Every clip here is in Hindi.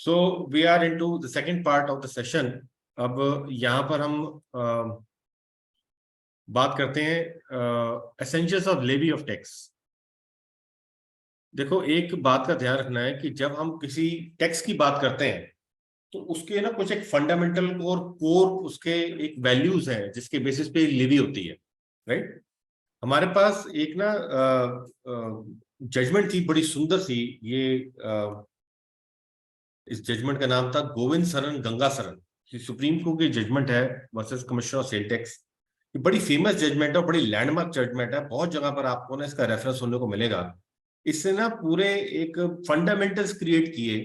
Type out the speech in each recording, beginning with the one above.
So we are into the second part of the session. अब यहाँ पर हम बात करते हैं essentials of levy of tax. देखो, एक बात का ध्यान रखना है कि जब हम किसी टैक्स की बात करते हैं तो उसके ना कुछ एक फंडामेंटल और कोर उसके एक वैल्यूज हैं जिसके बेसिस पे लेवी होती है, राइट। हमारे पास एक ना जजमेंट थी, बड़ी सुंदर सी। ये इस जजमेंट का नाम था गोविंद सरन गंगा सरन। सुप्रीम कोर्ट की जजमेंट है versus commissioner of sale tax. ये बड़ी फेमस जजमेंट है, बड़ी लैंडमार्क जजमेंट है। बहुत जगह पर आपको ना इसका रेफरेंस सुनने को मिलेगा। इससे ना पूरे एक फंडामेंटल्स क्रिएट किए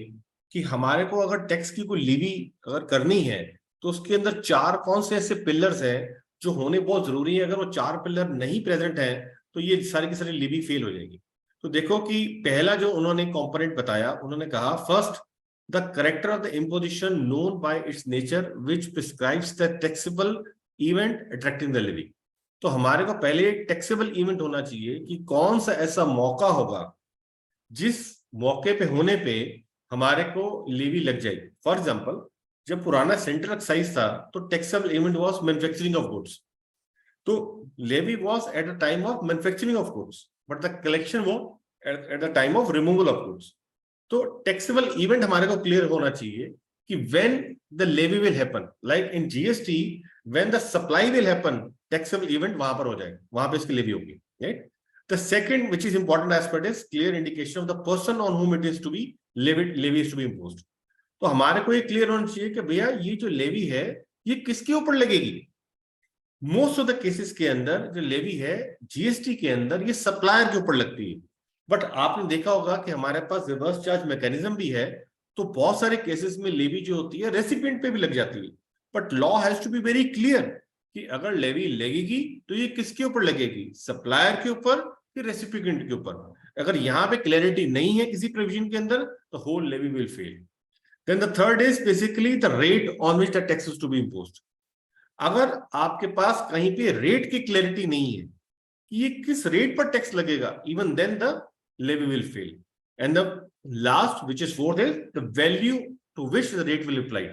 कि हमारे को अगर टैक्स की कोई लीवी अगर करनी है तो उसके अंदर चार कौन से ऐसे पिलर्स हैं जो होने बहुत जरूरी है। अगर वो चार पिलर नहीं प्रेजेंट है तो ये सारी की सारी लीवी फेल हो जाएगी। तो देखो कि पहला जो उन्होंने कंपोनेंट बताया, उन्होंने कहा first, the character of the imposition known by its nature which prescribes the taxable event attracting the levy। तो हमारे को पहले टैक्सेबल इवेंट होना चाहिए कि कौन सा ऐसा मौका होगा जिस मौके पे होने पे हमारे को लेवी लग जाएगी। फॉर एग्जांपल, जब पुराना सेंट्रल एक्साइज था तो taxable event was manufacturing of goods, तो levy was at the time of manufacturing of goods, but the collection was at the time of removal of goods. तो टैक्सेबल इवेंट हमारे को क्लियर होना चाहिए कि when the levy will happen, like in GST when the supply will happen, taxable event वहां पर हो जाएगा, वहां पे इसकी लेवी होगी, right. The second which is important aspect is clear indication of the person on whom it is to be levied, levy is to be imposed. तो हमारे को ये क्लियर होना चाहिए कि भैया ये जो लेवी है ये किसके ऊपर लगेगी। मोस्ट ऑफ द केसेस के अंदर जो लेवी है जीएसटी के अंदर ये सप्लायर के ऊपर लगती है, बट आपने देखा होगा कि हमारे पास रिवर्स चार्ज मैकेनिज्म भी है। तो बहुत सारे केसेस में लेवी जो होती है रेसिपिएंट पे भी लग जाती है। But law has to be very clear कि अगर लेवी लगेगी तो ये किसके ऊपर लगेगी, सप्लायर के ऊपर कि रेसिपिएंट के ऊपर। अगर यहाँ पे क्लैरिटी नहीं है किसी प्रोविजन के अंदर तो whole levy will fail. Then the third is basically the rate on which the tax is to be imposed. अगर आपके पास कहीं पे रेट की क्लैरिटी नहीं है कि ये किस रेट पर टैक्स लगेगा, even then the levy will fail. And the last, which is fourth, is the value to which the rate will apply।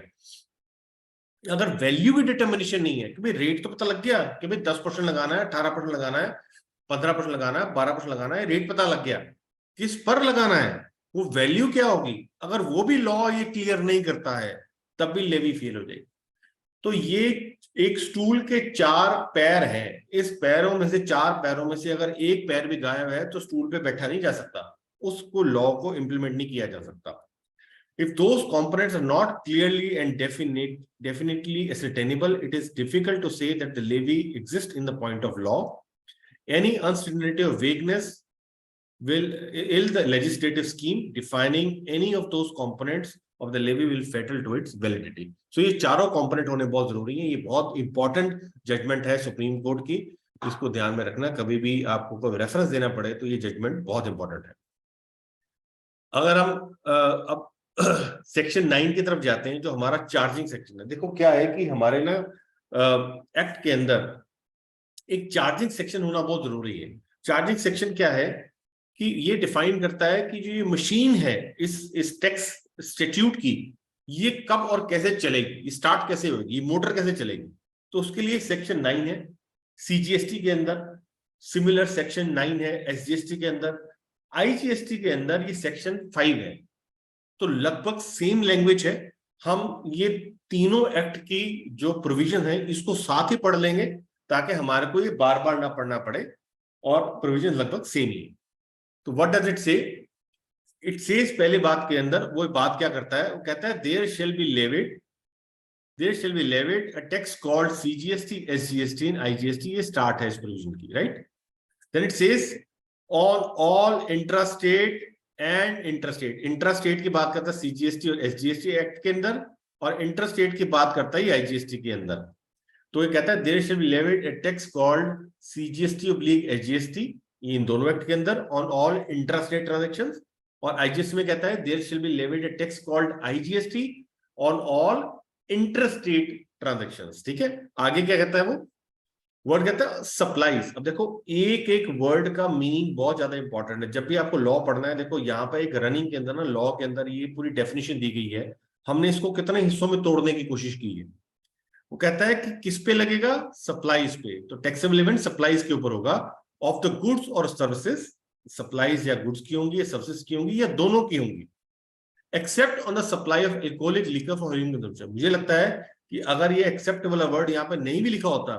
अगर वैल्यू की डिटर्मिनेशन नहीं है कि भाई रेट तो पता लग गया कि भाई 10% लगाना है, 18% लगाना है, 15% लगाना है, 12% लगाना है, रेट पता लग गया, किस पर लगाना है, वो वैल्यू क्या होगी, अगर वो भी लॉ ये क्लियर नहीं करता है तब भी लेवी फेल हो जाएगी। तो ये एक स्टूल के चार पैर हैं, इस पैरों में से, चार पैरों में से अगर एक पैर भी गायब है तो स्टूल पे बैठा नहीं जा सकता, उसको लॉ को इंप्लीमेंट नहीं किया जा सकता। If those components are not clearly and definitely ascertainable, it is difficult to say that the levy exists in the point of law. Any uncertainty or vagueness will ill the legislative scheme defining any of those components of the levy will fatal to its validity। So ये चारों कंपोनेंट होने बहुत जरूरी है। ये बहुत इंपॉर्टेंट जजमेंट है सुप्रीम कोर्ट की, इसको ध्यान में रखना। कभी भी आपको कोई रेफरेंस देना पड़े तो ये जजमेंट बहुत इंपॉर्टेंट है। अगर हम अब सेक्शन 9 की तरफ जाते हैं जो हमारा चार्जिंग सेक्शन है। देखो क्या है कि हमारे ना एक्ट के अंदर एक चार्जिंग सेक्शन होना बहुत जरूरी है। चार्जिंग सेक्शन क्या है कि ये डिफाइन करता है कि जो ये मशीन है इस टैक्स स्टैट्यूट की, ये कब और कैसे चलेगी, स्टार्ट कैसे होगी, ये मोटर कैसे चलेगी। तो उसके लिए सेक्शन 9 है सीजीएसटी के अंदर, सिमिलर सेक्शन 9 है एसजीएसटी के अंदर, आईजीएसटी के अंदर ये सेक्शन 5 है। तो लगभग सेम लैंग्वेज है। हम ये तीनों एक्ट की जो प्रोविजन है इसको साथ ही पढ़ लेंगे ताकि हमारे को ये बार बार ना पढ़ना पड़े, और प्रोविजन लगभग सेम ही है। तो व्हाट डज इट से? इट सेज पहले बात के अंदर वो बात क्या करता है, वो कहता है there shall be levied a tax called CGST, SGST and IGST. ये स्टार्ट है इस प्रोविजन की, right. Then it says on all intrastate and interstate. Intrastate की बात करता है सीजीएसटी और एसजीएसटी एक्ट के अंदर, और इंटरस्टेट की बात करता है आईजीएसटी के अंदर। तो ये कहता है there shall be levied a tax called CGST oblique SGST, ये इन दोनों एक्ट के अंदर, ऑन ऑल इंट्रास्टेट ट्रांजैक्शंस। और आईजीएसटी में कहता है there shall be levied a tax called IGST on all interstate transactions. ठीक है, आगे क्या कहता है वो, वर्ड कहता है सप्लाईज। अब देखो एक एक वर्ड का मीनिंग बहुत ज्यादा इंपॉर्टेंट है। जब भी आपको लॉ पढ़ना है, देखो यहाँ पे एक रनिंग के अंदर ना, लॉ के अंदर ये पूरी डेफिनेशन दी गई है, हमने इसको कितने हिस्सों में तोड़ने की कोशिश की है। वो कहता है कि किस पे लगेगा, सप्लाईज पे। तो टैक्सेबल इवेंट सप्लाईज के ऊपर होगा, ऑफ द गुड्स और सर्विसेज। सप्लाईज या गुड्स की होंगी या सर्विसेज की होंगी या दोनों की होंगी, except on the supply of alcoholic liquor for human consumption. मुझे लगता है कि अगर ये एक्सेप्ट वाला वर्ड यहाँ पे नहीं भी लिखा होता,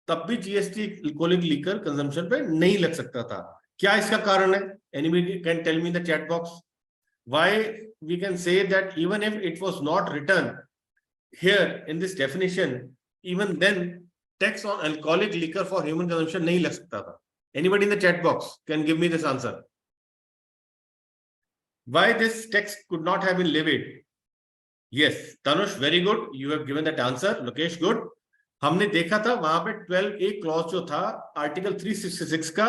तब भी जीएसटी एल्कोहलिक लिकर कंजम्पशन पे नहीं लग सकता था। क्या इसका कारण है? Anybody can tell me in the chat box why we can say that even if it was not written here in this definition, even then tax on alcoholic liquor for human consumption नहीं लग सकता था। Anybody in the chat box can give me this answer? Why this tax could not have been levied? Yes, Tanush, very good. You have given that answer. Lokesh, good. हमने देखा था वहां पे 12A क्लॉज जो था आर्टिकल 366 का,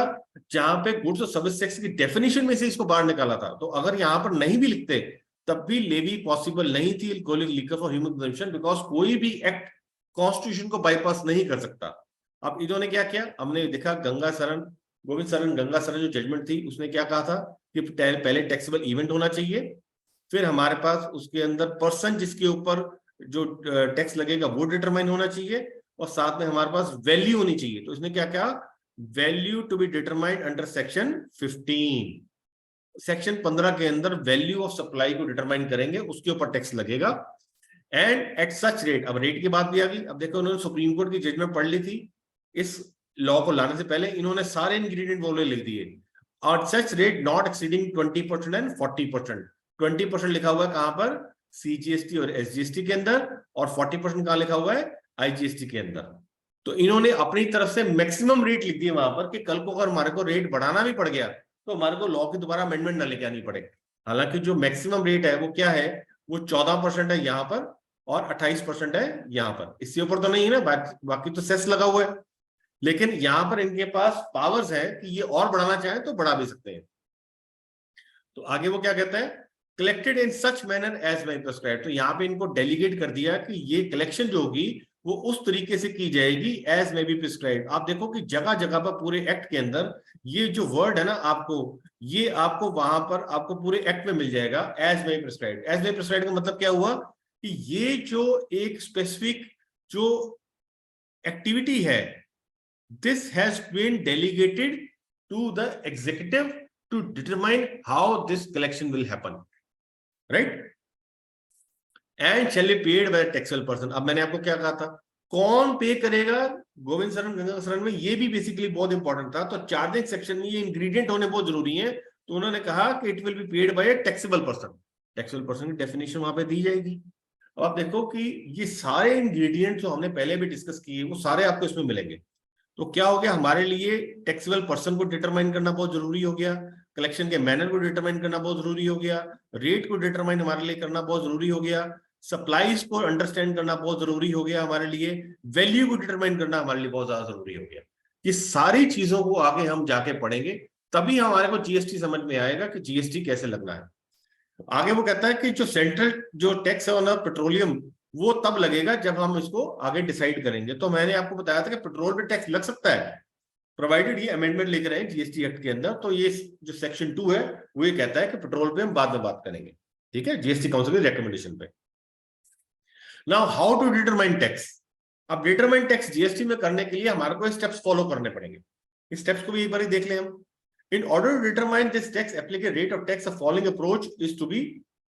जहां पे गुड्स और सर्विस टैक्स की डेफिनेशन में से इसको बाहर निकाला था। तो अगर यहां पर नहीं भी लिखते तब भी लेवी पॉसिबल नहीं थी alcoholic liquor for human consumption, because कोई भी एक्ट कॉन्स्टिट्यूशन को बाईपास नहीं कर सकता। अब इन्होंने क्या किया, हमने देखा गोविंद सरन गंगा सरन जो जजमेंट थी, उसने क्या कहा था कि पहले टैक्सेबल इवेंट होना चाहिए, फिर हमारे पास उसके अंदर पर्सन जिसके ऊपर जो टैक्स लगेगा वो डिटरमाइन होना चाहिए, और साथ में हमारे पास वैल्यू होनी चाहिए। तो इसने क्या कहा, value to be determined under section 15। Section 15 के अंदर वैल्यू ऑफ सप्लाई को डिटरमाइन करेंगे, उसके ऊपर टैक्स लगेगा। एंड एट सच रेट, अब रेट की बात भी आ गई। अब देखो उन्होंने सुप्रीम कोर्ट की जजमेंट पढ़ ली थी, इस लॉ को लाने से पहले इन्होंने सारे इंग्रेडिएंट बोले लिख दिए। और सच रेट नॉट एक्सीडिंग 20% एंड 40%। 20% लिखा हुआ है कहां पर, सीजीएसटी और एसजीएसटी के अंदर, और 40% कहां लिखा हुआ है, आईजीएसटी के अंदर। तो इन्होंने अपनी तरफ से मैक्सिमम रेट लिख दिए वहां पर कि कल को अगर हमारे को रेट बढ़ाना भी पड़ गया तो हमारे को लॉ की दोबारा अमेंडमेंट ना लेके आनी पड़े। हालांकि जो मैक्सिमम रेट है वो क्या है, वो 14% है यहाँ पर और 28% है यहाँ पर। इससे ऊपर तो नहीं है ना, बाकी तो सेस लगा हुआ है। लेकिन यहाँ पर इनके पास पावर्स है कि ये और बढ़ाना चाहे तो बढ़ा भी सकते हैं। तो आगे वो क्या कहता है, collected in such manner as by prescribed. तो यहाँ पे इनको डेलीगेट कर दिया कि ये कलेक्शन जो होगी वो उस तरीके से की जाएगी एज मे बी प्रिस्क्राइब्ड। आप देखो कि जगह जगह पर पूरे एक्ट के अंदर ये जो वर्ड है ना, ये आपको वहां पर आपको पूरे एक्ट में मिल जाएगा, as may be prescribed. As may be prescribed का मतलब क्या हुआ कि ये जो एक स्पेसिफिक जो एक्टिविटी है, this has been delegated to the executive to determine how this collection will happen, right, and shall be paid by taxable person. अब मैंने आपको क्या कहा था, कौन पे करेगा, गोविंद सरन गंगा सरन में ये भी बेसिकली बहुत इंपॉर्टेंट था। तो चार्जिंग सेक्शन में ये इंग्रेडिएंट होने बहुत जरूरी है। तो उन्होंने कहा कि it will be paid by taxable person. Taxable person की डेफिनेशन वहां पे दी जाएगी। अब आप देखो कि ये सारे इंग्रेडिएंट जो हमने पहले भी डिस्कस किए वो सारे आपको इसमें मिलेंगे। तो क्या हो गया, हमारे लिए टैक्सेबल पर्सन को डिटरमाइन करना बहुत जरूरी हो गया, कलेक्शन के मैनर को डिटरमाइन करना बहुत जरूरी हो गया, रेट को डिटरमाइन हमारे लिए करना बहुत जरूरी हो गया, सप्लाईज को अंडरस्टैंड करना बहुत जरूरी हो गया हमारे लिए, वैल्यू को डिटरमाइन करना हमारे लिए बहुत ज्यादा जरूरी हो गया। ये सारी चीजों को आगे हम जाके पढ़ेंगे, तभी हमारे को जीएसटी समझ में आएगा कि जीएसटी कैसे लगना है। आगे वो कहता है कि जो सेंट्रल जो टैक्स है ऑन पेट्रोलियम, वो तब लगेगा जब हम इसको आगे डिसाइड करेंगे। तो मैंने आपको बताया था कि पेट्रोल पे टैक्स लग सकता है, प्रोवाइडेड ये अमेंडमेंट लेकर रहे हैं जीएसटी एक्ट के अंदर। तो ये जो सेक्शन 2 है वो ये कहता है कि पेट्रोल पे हम बाद में बात करेंगे, ठीक है, जीएसटी काउंसिल की रिकमेंडेशन पे। Now how to determine tax. अब डिटरमाइन टैक्स जीएसटी में करने के लिए हमारे को स्टेप्स फॉलो करने पड़ेंगे। इस स्टेप्स को भी एक बार देख लें हम। In order to determine this tax applicable rate of tax, the following approach is to be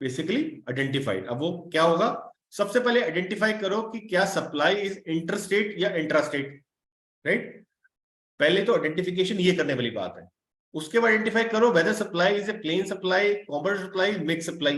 basically identified. अब वो क्या होगा, सबसे पहले आइडेंटिफाई करो कि क्या सप्लाई इज इंटरस्टेट या इंट्रास्टेट, राइट। पहले तो आइडेंटिफिकेशन ये करने वाली बात है। उसके बाद आइडेंटिफाई करो whether supply is a plain supply, component supply, mix supply.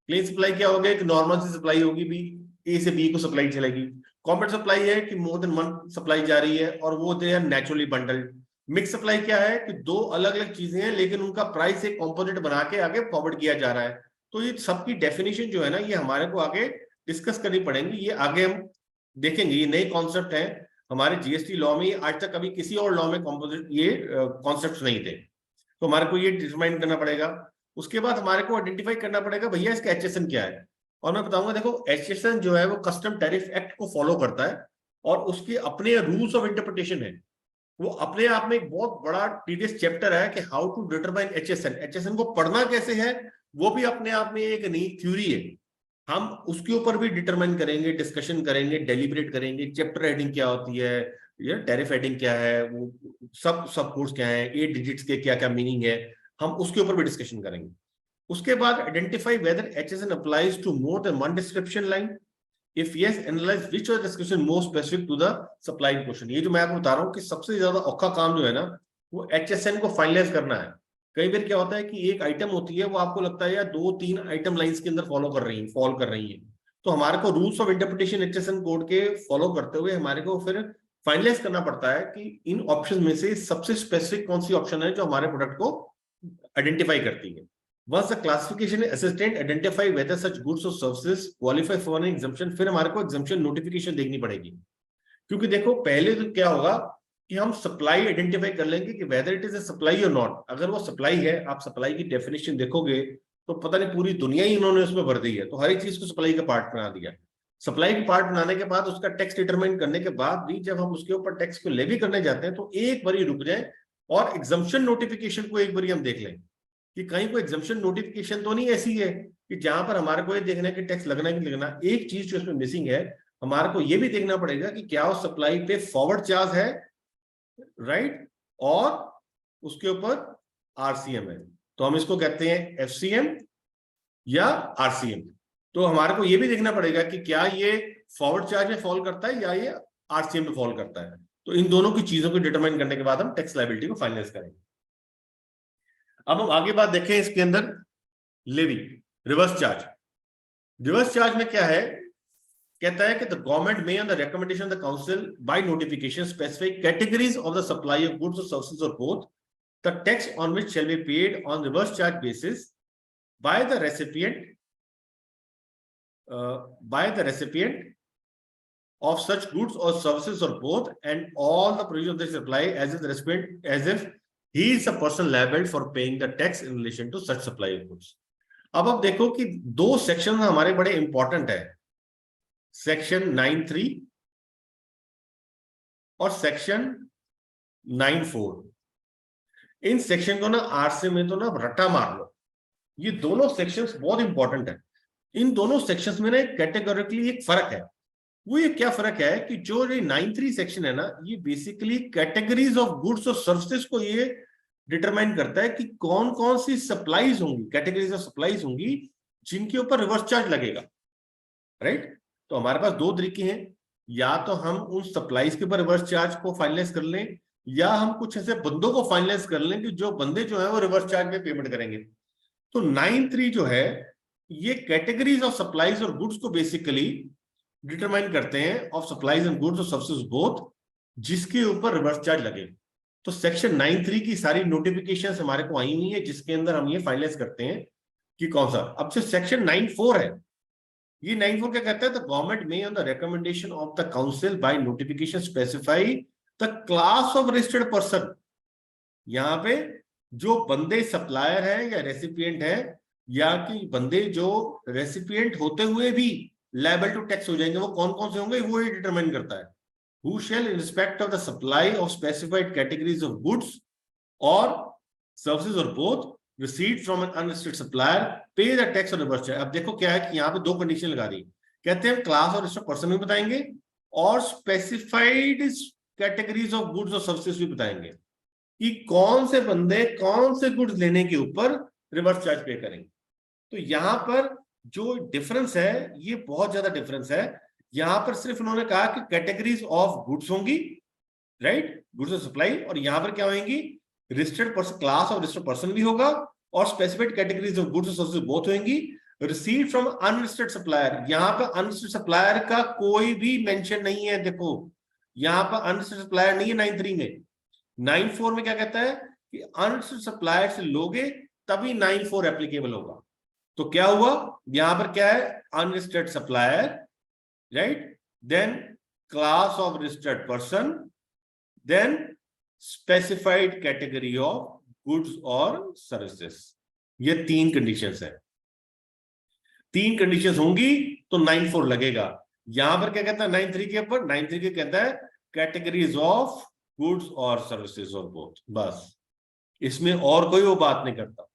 Plain supply क्या होगा, एक नॉर्मल सी सप्लाई होगी, बी ए से बी को सप्लाई चलेगी। कॉम्पोनेंट सप्लाई है कि मोर देन वन सप्लाई जा रही है और वो they are naturally bundled. Mix supply क्या है कि दो अलग अलग चीजें हैं लेकिन उनका प्राइस एक कंपोजिट बना के आगे फॉरवर्ड किया जा रहा है। तो ये सबकी डेफिनेशन जो है ना, ये हमारे को आगे डिस्कस करनी पड़ेंगी। ये आगे हम देखेंगे, ये नए कॉन्सेप्ट है हमारे जीएसटी लॉ में। आज तक कभी किसी और लॉ में कंपोजिट ये कॉन्सेप्ट नहीं थे, तो हमारे को ये डिटरमाइन करना पड़ेगा। उसके बाद हमारे को आइडेंटिफाई करना पड़ेगा भैया इसका एचएसएन क्या है। और मैं बताऊंगा, देखो एचएसएन जो है वो कस्टम टैरिफ एक्ट को फॉलो करता है और उसके अपने रूल्स ऑफ इंटरप्रिटेशन है। वो अपने आप में एक बहुत बड़ा टीडियस चैप्टर है कि how to determine HSN. HSN को पढ़ना कैसे है वो भी अपने आप में एक नई थ्योरी है। हम उसके ऊपर भी डिटरमाइन करेंगे, डिस्कशन करेंगे, डेलिब्रेट करेंगे, चैप्टर हेडिंग क्या होती है, ये टैरिफ हेडिंग क्या है, वो सब कोर्स क्या है, 8 डिजिट्स के क्या क्या मीनिंग है, हम उसके ऊपर भी डिस्कशन करेंगे। उसके बाद identify whether HSN applies to more than one description line, if yes analyse which of description more specific to the supply question. ये जो मैं आपको बता रहा हूँ कि सबसे ज्यादा औखा काम जो है ना वो एचएसएन को फाइनलाइज करना है। कई बार क्या होता है कि एक आइटम होती है वो आपको लगता है यार 2-3 आइटम लाइंस के अंदर फॉलो कर रही है, तो हमारे को rules of interpretation HSN code के फॉलो करते हुए हमारे को फिर फाइनलाइज करना पड़ता है कि इन ऑप्शन में से सबसे स्पेसिफिक कौन सी ऑप्शन है जो हमारे प्रोडक्ट को आइडेंटिफाई करती है। Once the classification assistant identify whether such goods or services qualify for an exemption, फिर हमारे को एग्जाम्पशन नोटिफिकेशन देखनी पड़ेगी। क्योंकि देखो पहले तो क्या होगा कि हम सप्लाई आइडेंटिफाई कर लेंगे कि whether it is a supply और नॉट। अगर वो सप्लाई है, आप सप्लाई की डेफिनेशन देखोगे तो पता नहीं पूरी दुनिया ही उन्होंने उसमें भर दी है, तो हर एक चीज को सप्लाई का पार्ट बना दिया। सप्लाई का पार्ट बनाने के बाद उसका टैक्स डिटरमाइन करने के बाद भी जब हम उसके ऊपर टैक्स को लेवी करने जाते हैं तो एक बारी रुक जाए और एग्जाम्पशन नोटिफिकेशन को एक बारी हम देख लें कि कहीं कोई एग्जाम्पशन नोटिफिकेशन तो नहीं ऐसी है कि जहां पर हमारे को ये देखना है कि टैक्स लगना है कि लगना। एक चीज जो इसमें मिसिंग है, हमारे को ये भी देखना पड़ेगा कि क्या उस सप्लाई पे फॉरवर्ड चार्ज है, राइट, और उसके ऊपर आरसीएम है, तो हम इसको कहते हैं एफसीएम या आरसीएम। तो हमारे को ये भी देखना पड़ेगा कि क्या ये फॉरवर्ड चार्ज में फॉल करता है या ये आरसीएम में फॉल करता है। तो इन दोनों की चीजों को डिटरमाइन करने के बाद हम टैक्स लायबिलिटी को फाइनलाइज करेंगे। अब हम आगे बात देखें इसके अंदर levy reverse charge. Reverse charge में क्या है, कहता है कि the government may on the recommendation of the council by notification specific categories of the supply of goods और सर्विसेज और both the tax on which shall be paid on reverse charge basis by the recipient of such goods or services or both, and all the provisions of this apply as if he is a person liable for paying the tax in relation to such supply of goods. अब आप देखो कि दो सेक्शन हमारे बड़े इंपॉर्टेंट है, सेक्शन 9(3) और सेक्शन 9(4). इन सेक्शन को ना आरसे में तो ना रट्टा मार लो, ये दोनों सेक्शंस बहुत इंपॉर्टेंट है। इन दोनों सेक्शंस में ना कैटेगोरिकली एक फर्क है। वो ये क्या फर्क है कि जो ये 9(3) सेक्शन है ना, ये बेसिकली कैटेगरीज ऑफ गुड्स और सर्विसेज को ये डिटरमाइन करता है कि कौन कौन सी सप्लाईज होंगी, कैटेगरीज ऑफ सप्लाईज होंगी जिनके ऊपर रिवर्स चार्ज लगेगा, राइट। तो हमारे पास दो तरीके हैं, या तो हम उन सप्लाईज के ऊपर रिवर्स चार्ज को फाइनलाइज कर लें, या हम कुछ ऐसे बंदों को फाइनलाइज कर लें कि जो बंदे जो है वो रिवर्स चार्ज में पेमेंट करेंगे। तो 9(3) जो है ये कैटेगरीज ऑफ सप्लाईज और गुड्स को बेसिकली डिटरमाइन करते हैं ऑफ सप्लाईज एंड गुड्स और सर्विसेज बोथ, जिसके ऊपर रिवर्स चार्ज लगे। तो सेक्शन 9(3) की सारी नोटिफिकेशंस हमारे को आई हुई है जिसके अंदर हम ये फाइनलाइज करते हैं कि कौन सा। अब जो सेक्शन 9(4) है, ये 9(4) क्या कहता है, the government may on the recommendation of the council by notification specify the class of registered person. यहाँ पे जो बंदे सप्लायर है या रेसिपिएंट है, या कि बंदे जो रेसिपिएंट होते हुए भी लायबल टू टैक्स हो जाएंगे, वो कौन कौन से होंगे वो ही डिटरमाइन करता है। Who shall in respect of the supply of specified categories of goods or services or both received from an unrestricted supplier pay the tax on reverse charge। अब देखो क्या है कि यहाँ पे दो कंडीशन लगा दी, कहते हैं क्लास और रजिस्टर्ड पर्सन भी बताएंगे और स्पेसिफाइड कैटेगरीज ऑफ गुड्स और सर्विसेज भी बताएंगे कि कौन से बंदे कौन से गुड्स लेने के ऊपर रिवर्स चार्ज पे करेंगे। तो यहाँ पर जो डिफरेंस है ये बहुत ज्यादा डिफरेंस है। यहां पर सिर्फ उन्होंने कहा कि कैटेगरीज ऑफ गुड्स होंगी, राइट, गुड्स सप्लाई, और यहां पर क्या होंगी, registered person, class of registered person भी होगा और specific categories of goods services both होंगी। रिसीव्ड फ्रॉम अनरजिस्टर्ड सप्लायर, यहां पर अनरजिस्टर्ड सप्लायर का कोई भी मेंशन नहीं है। देखो यहां पर अनरजिस्टर्ड सप्लायर नहीं है 9(3) में। 9(4) में क्या कहता है कि अनरजिस्टर्ड सप्लायर से लोगे तभी 9(4) एप्लीकेबल होगा। तो क्या हुआ यहां पर, क्या है, unregistered supplier, right, then class of registered person, then specified category of goods or services। ये तीन कंडीशंस है, तीन कंडीशंस होंगी तो 9(4) लगेगा। यहां पर क्या कहता है 9(3) के ऊपर, 9(3) के कहता है कैटेगरीज ऑफ गुड्स और सर्विसेज और बोथ, बस इसमें और कोई वो बात नहीं करता,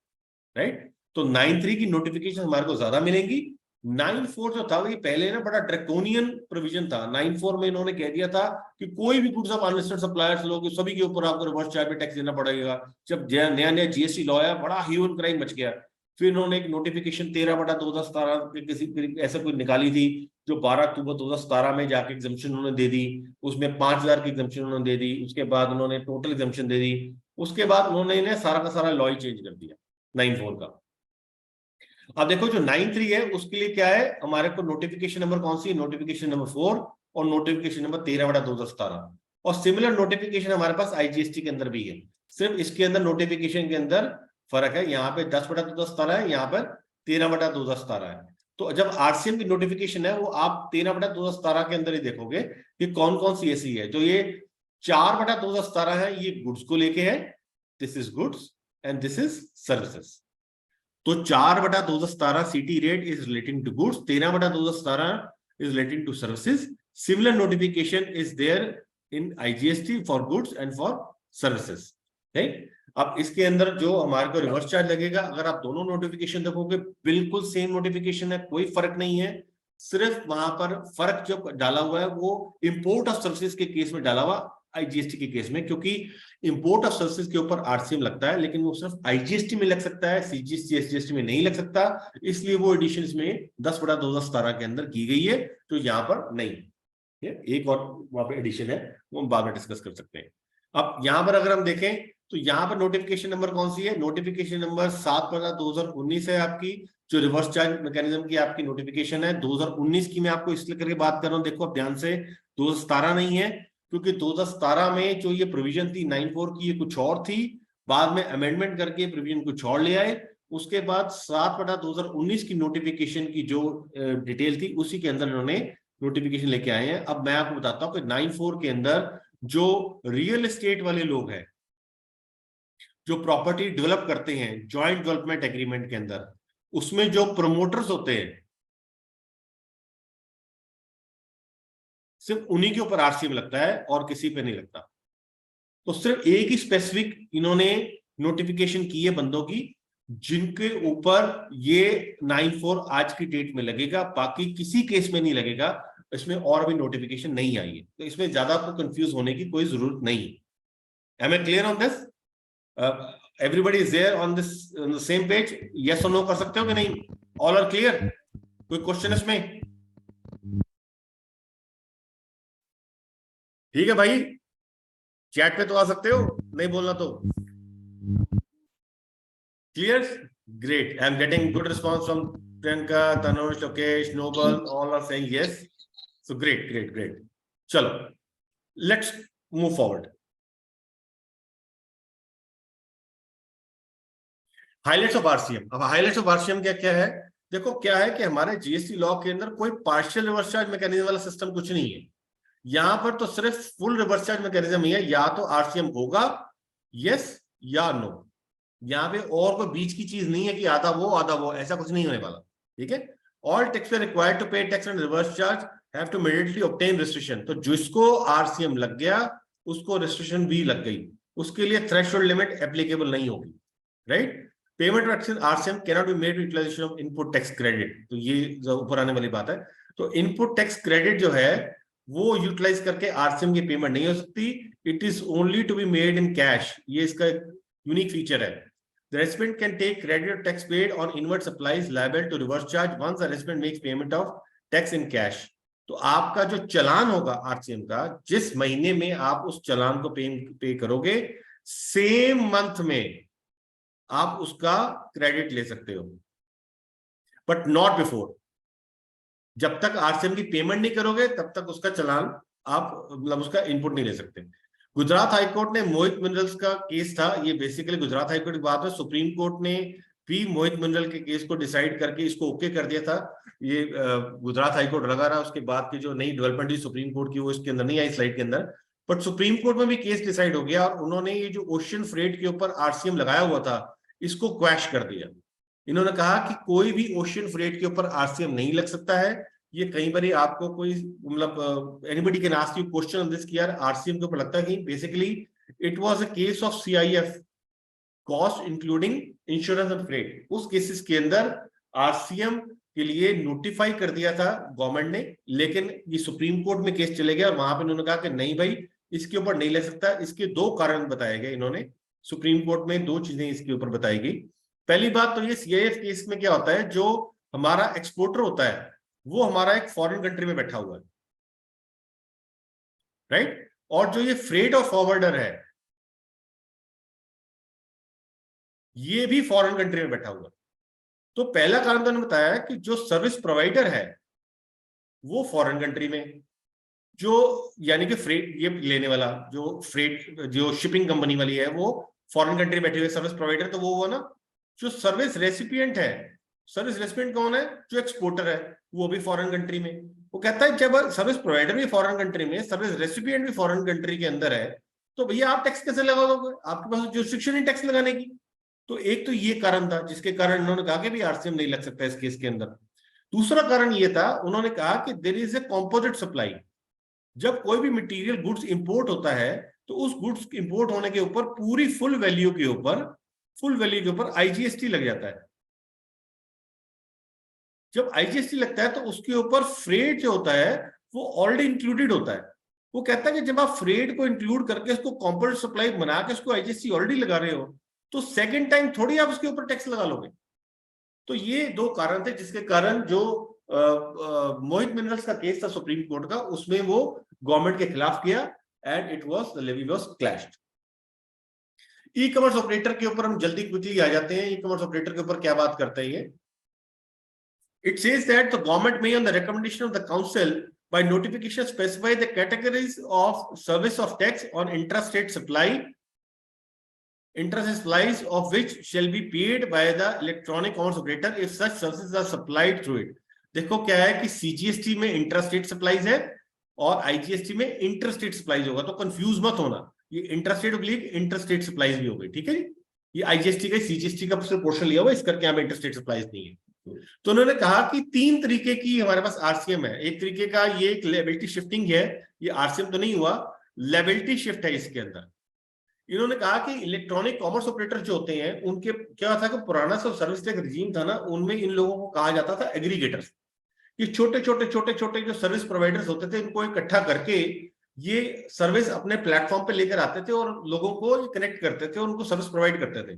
राइट। तो 9(3) की नोटिफिकेशन हमारे को ज्यादा मिलेंगी। 9(4) जो था वो ये पहले ना बड़ा ड्रैकोनियन प्रोविजन था। 9(4) में इन्होंने कह दिया था कि कोई भी गुड्स ऑफ अनलिस्टेड सप्लायर्स लोग सभी के ऊपर आपको रिवर्स चार्ज पे टैक्स देना पड़ेगा। जब नया नया जीएसटी लॉ आया, बड़ा ह्यू एंड क्राइम मच गया। फिर इन्होंने एक नोटिफिकेशन 13/2017 के किसी ऐसा कोई निकाली थी, जो 12 अक्टूबर 2017 में जाके एग्जम्पशन उन्होंने दे दी। उसमें 5,000 की एग्जम्पन उन्होंने दे दी। उसके बाद उन्होंने टोटल एग्जम्पशन दे दी। उसके बाद उन्होंने सारा का सारा लॉ ही चेंज कर दिया 9(4) का। अब देखो जो 9(3) है उसके लिए क्या है, हमारे को नोटिफिकेशन नंबर कौन सी है, नोटिफिकेशन नंबर 4 और नोटिफिकेशन नंबर 13/2017। और सिमिलर नोटिफिकेशन हमारे पास आईजीएसटी के अंदर भी है। सिर्फ इसके अंदर नोटिफिकेशन के अंदर फर्क है, यहाँ पे 10/2017 है, यहाँ पर 13/2017 है। तो जब आरसीएम की नोटिफिकेशन है वो आप 13/2017 के अंदर ही देखोगे कि कौन कौन सी ऐसी है। जो ये 4/2017 है ये गुड्स को लेके है, this is goods and this is services. तो 4/2017 CT rate is relating to goods, 13/2017 is relating to services. Similar notification is there in IGST for goods and for services, right. अब इसके अंदर जो हमारे को रिवर्स चार्ज लगेगा, अगर आप दोनों नोटिफिकेशन देखोगे बिल्कुल सेम नोटिफिकेशन है, कोई फर्क नहीं है। सिर्फ वहां पर फर्क जो डाला हुआ है वो इंपोर्ट ऑफ सर्विसेज के केस में डाला हुआ, आईजीएसटी के केस में, क्योंकि इंपोर्ट ऑफ सर्विसेज के ऊपर आरसीएम लगता है, लेकिन वो सिर्फ आईजीएसटी में लग सकता है, सीजीएसटी एसजीएसटी में नहीं लग सकता। इसलिए वो एडिशन इसमें 10/2017 के अंदर की गई है, जो यहाँ पर नहीं है। एक और वहां पे एडिशन है, वो हम बाद में डिस्कस कर सकते हैं। अब यहाँ पर अगर हम देखें तो यहाँ पर नोटिफिकेशन नंबर कौन सी है, नोटिफिकेशन नंबर 7/2019 है आपकी, जो रिवर्स चार्ज मैकेनिज्म की आपकी नोटिफिकेशन है। 2019 की मैं आपको इसलिए करके बात कर रहा हूँ, देखो अब ध्यान से, 2017 नहीं है, क्योंकि 2017 में जो ये प्रोविजन थी 9(4) की, ये कुछ और थी। बाद में अमेंडमेंट करके प्रोविजन कुछ और ले आए। उसके बाद 7/2019 की नोटिफिकेशन की जो डिटेल थी उसी के अंदर इन्होंने नोटिफिकेशन लेके आए हैं। अब मैं आपको बताता हूँ कि 9(4) के अंदर जो रियल एस्टेट वाले लोग हैं, जो प्रॉपर्टी डेवलप करते हैं जॉइंट डेवलपमेंट एग्रीमेंट के अंदर, उसमें जो प्रमोटर्स होते हैं, सिर्फ उन्हीं के ऊपर आरसीएम लगता है और किसी पे नहीं लगता। तो सिर्फ एक ही स्पेसिफिक इन्होंने नोटिफिकेशन की है बंदों की, जिनके ऊपर ये 9(4) आज की डेट में लगेगा, बाकी किसी केस में नहीं लगेगा। इसमें और भी नोटिफिकेशन नहीं आई है, तो इसमें ज्यादा आपको कंफ्यूज होने की कोई जरूरत नहीं है। Am I clear on this? Everybody is there on this on the same page? Yes or no कर सकते हो कि नहीं? All are clear? कोई क्वेश्चन इसमें? ठीक है भाई, चैट पे तो आ सकते हो, नहीं बोलना तो। Clear? Great. I'm getting good response from Priyanka, Tanush, Lokesh, Noble. All are saying yes. So great, great, great. चलो, let's move forward. Highlights of RCM. अब हाइलाइट्स ऑफ आरसीएम क्या क्या है, देखो क्या है कि हमारे जीएसटी लॉ के अंदर कोई पार्शियल रिवर्स चार्ज मैकेनिज्म वाला सिस्टम कुछ नहीं है। यहां पर तो सिर्फ फुल रिवर्स चार्ज मैकेनिज्म ही है, या तो आरसीएम होगा यस या नो। यहाँ पे और कोई बीच की चीज नहीं है कि आधा वो आधा वो, ऐसा कुछ नहीं होने वाला, ठीक है। All tax payer required to pay tax and reverse charge have to immediately obtain restriction. तो जिसको आरसीएम लग गया उसको रेस्ट्रिक्शन भी लग गई, उसके लिए थ्रेशोल्ड लिमिट एप्लीकेबल नहीं होगी, right. Payment RCM can not be made utilisation of input tax credit, तो ये जो ऊपर आने वाली बात है। तो इनपुट टैक्स क्रेडिट जो है वो यूटिलाइज करके आरसीएम की पेमेंट नहीं हो सकती। It is only to be made in cash, ये इसका यूनिक फीचर है। The recipient can take credit or tax paid on inward supplies liable to reverse charge once the recipient makes payment of tax in cash. तो आपका जो चलान होगा आरसीएम का, जिस महीने में आप उस चलान को पे करोगे, सेम मंथ में आप उसका क्रेडिट ले सकते हो, बट नॉट बिफोर। जब तक आरसीएम की पेमेंट नहीं करोगे तब तक उसका चलान आप मतलब उसका इनपुट नहीं ले सकते। गुजरात हाईकोर्ट ने मोहित मिनरल्स का केस था, ये बेसिकली गुजरात हाईकोर्ट की बात है। सुप्रीम कोर्ट ने भी मोहित मिनरल के केस को डिसाइड करके इसको ओके कर दिया था। ये गुजरात हाईकोर्ट लगा रहा, उसके बाद की जो नई डेवलपमेंट हुई सुप्रीम कोर्ट की वो इसके अंदर नहीं आई स्लाइड के अंदर, बट सुप्रीम कोर्ट में भी केस डिसाइड हो गया और उन्होंने ये जो ओशियन फ्रेट के ऊपर आरसीएम लगाया हुआ था इसको क्वैश कर दिया। इन्होंने कहा कि कोई भी ओशियन फ्रेट के ऊपर आरसीएम नहीं लग सकता है, ये कई बार आपको कोई मतलब anybody can ask you question on this कि यार आरसीएम के ऊपर लगता है कि basically it was a case of CIF, cost including insurance and freight. उस केसेस के अंदर आरसीएम के लिए नोटिफाई कर दिया था गवर्नमेंट ने, लेकिन ये सुप्रीम कोर्ट में केस चले गया और वहां पे उन्होंने कहा कि नहीं भाई इसके ऊपर नहीं ले सकता। इसके दो कारण बताए गए इन्होंने सुप्रीम कोर्ट में, दो चीजें इसके ऊपर बताई गई। पहली बात तो ये सीआईएफ केस में क्या होता है, जो हमारा एक्सपोर्टर होता है वो हमारा एक फॉरेन कंट्री में बैठा हुआ है, राइट, और जो ये फ्रेट और फॉरवर्डर है ये भी फॉरेन कंट्री में बैठा हुआ है। तो पहला कारण तो उन्होंने बताया कि जो सर्विस प्रोवाइडर है वो फॉरेन कंट्री में, जो यानी कि फ्रेट ये लेने वाला जो फ्रेट जो शिपिंग कंपनी वाली है वो फॉरेन कंट्री बैठे हुए सर्विस प्रोवाइडर, तो वो हुआ ना। जो सर्विस रेसिपिएंट है, सर्विस रेसिपिएंट कौन है, जो एक्सपोर्टर है वो भी फॉरेन कंट्री में। वो कहता है जब सर्विस प्रोवाइडर भी फॉरेन कंट्री में, सर्विस रेसिपिएंट भी फॉरेन कंट्री के अंदर है, तो भैया आप टैक्स कैसे लगा दोगे, आपके पास जुरिस्डिक्शन ही टैक्स लगाने की। तो एक तो ये कारण था जिसके कारण उन्होंने कहा कि भी आरसीएम नहीं लग सकता इस केस के अंदर। दूसरा कारण ये था, उन्होंने कहा कि there is a composite supply. जब कोई भी मटेरियल गुड्स इंपोर्ट होता है तो उस गुड्स इंपोर्ट होने के ऊपर पूरी फुल वैल्यू के ऊपर आईजीएसटी लग जाता है। जब आईजीएसटी लगता है तो उसके ऊपर फ्रेट जो होता है वो ऑलरेडी इंक्लूडेड होता है। वो कहता है कि जब आप फ्रेट को इंक्लूड करके उसको कॉम्पोजिट सप्लाई बना के उसको आईजीएसटी ऑलरेडी लगा रहे हो तो सेकेंड टाइम थोड़ी आप उसके ऊपर टैक्स लगा लोगे। तो ये दो कारण थे जिसके कारण जो मोहित मिनरल्स का केस था सुप्रीम कोर्ट का, उसमें वो गवर्नमेंट के खिलाफ किया and it was the levy was quashed. E commerce operator के ऊपर हम जल्दी क्विकली आ जाते हैं। ई कॉमर्स ऑपरेटर के ऊपर क्या बात करते हैं ये? It says that the government may, on the recommendation of the council, by notification specify the categories of service of tax on intrastate supplies of which shall be paid by the electronic commerce operator if such services are supplied through it। देखो क्या है कि सीजीएसटी में इंट्रास्टेट सप्लाईज है और आईजीएसटी में इंटरस्टेट सप्लाईज होगा, तो कंफ्यूज मत होना, ये इंट्रास्टेट ओब्लिक इंटरस्टेट सप्लाईज भी हो गई, ठीक है। ये आईजीएसटी का सीजीएसटी का पोर्शन लिया हुआ, इस करके यहाँ पे इंटरस्टेट सप्लाईज नहीं है। तो उन्होंने कहा कि तीन तरीके की हमारे पास आरसीएम है। एक तरीके का ये एक लायबिलिटी शिफ्टिंग है, ये आरसीएम तो नहीं हुआ, लायबिलिटी शिफ्ट है इसके अंदर। इन्होंने कहा कि इलेक्ट्रॉनिक कॉमर्स ऑपरेटर जो होते हैं उनके क्या था कि पुराना सब सर्विस टैक्स रिजीम था ना, उनमें इन लोगों को कहा जाता था एग्रीगेटर्स। ये छोटे छोटे जो सर्विस प्रोवाइडर्स होते थे इनको इकट्ठा करके ये सर्विस अपने प्लेटफॉर्म पे लेकर आते थे और लोगों को कनेक्ट करते थे और उनको सर्विस प्रोवाइड करते थे।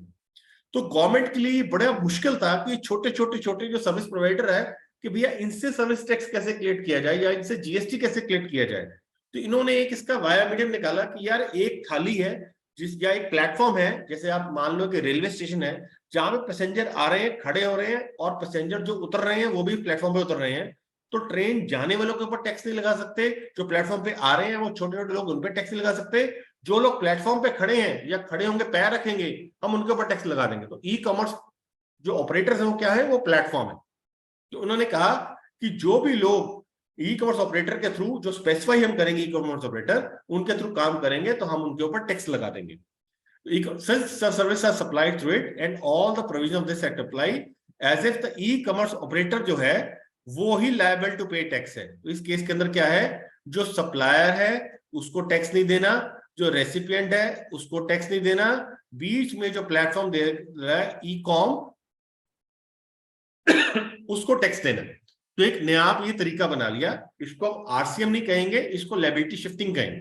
तो गवर्नमेंट के लिए बड़ा मुश्किल था कि छोटे जो सर्विस प्रोवाइडर है कि भैया इनसे सर्विस टैक्स कैसे कलेक्ट किया जाए या इनसे जीएसटी कैसे कलेक्ट किया जाए। तो इन्होंने एक इसका वाया मीडियम निकाला कि यार एक थाली है या एक प्लेटफॉर्म है, जैसे आप मान लो कि रेलवे स्टेशन है जहां पे पैसेंजर आ रहे हैं, खड़े हो रहे हैं और पैसेंजर जो उतर रहे हैं वो भी प्लेटफॉर्म पे उतर रहे हैं। तो ट्रेन जाने वालों के ऊपर टैक्स नहीं लगा सकते, जो प्लेटफॉर्म पे आ रहे हैं वो छोटे लोग उन पर टैक्स नहीं लगा सकते, जो लोग प्लेटफॉर्म पे खड़े हैं या खड़े होंगे पैर रखेंगे हम उनके ऊपर टैक्स लगा देंगे। तो ई कॉमर्स जो ऑपरेटर्स हैं वो क्या है, वो प्लेटफॉर्म है। तो उन्होंने कहा कि जो भी लोग ई कॉमर्स ऑपरेटर के थ्रू जो स्पेसिफाई हम करेंगे ई कॉमर्स ऑपरेटर उनके थ्रू काम करेंगे तो हम उनके ऊपर टैक्स लगा देंगे। Service are supplied through it and all the provision of this act apply as if the e commerce operator जो है वो ही लायबल टू पे टैक्स है। तो इस केस के अंदर क्या है, जो सप्लायर है उसको टैक्स नहीं देना, जो रेसिपिएंट है उसको टैक्स नहीं देना, बीच में जो प्लेटफॉर्म दे रहा है ई कॉम उसको टैक्स देना। तो एक नया आप ये तरीका बना लिया, इसको आरसीएम नहीं कहेंगे, इसको लायबिलिटी शिफ्टिंग कहेंगे।